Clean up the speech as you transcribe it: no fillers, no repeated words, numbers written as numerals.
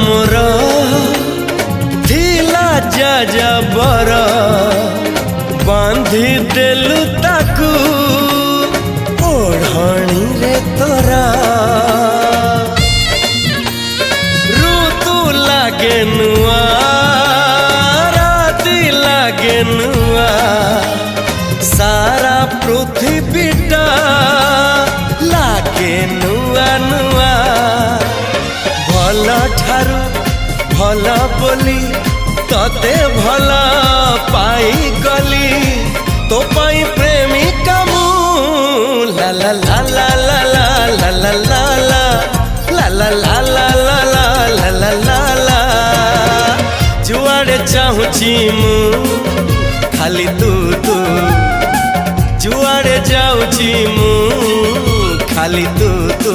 मोर थिला जा बर बांधी देलु ताकू ओढ़णी रे तोरा ऋतु लागे नुआ राति लागे नुआ सारा पृथ्वीटा लागे नुआ नुआ भल ठारू भल बोली तते भल पाई गली तो पाई प्रेमिका मु ला ला ला ला ला ला ला ला ला ला ला ला ला ला ला ला ला जुआड़े चाहूची मु खाली तू तू जुआड़े जाऊची मु खाली तू तू।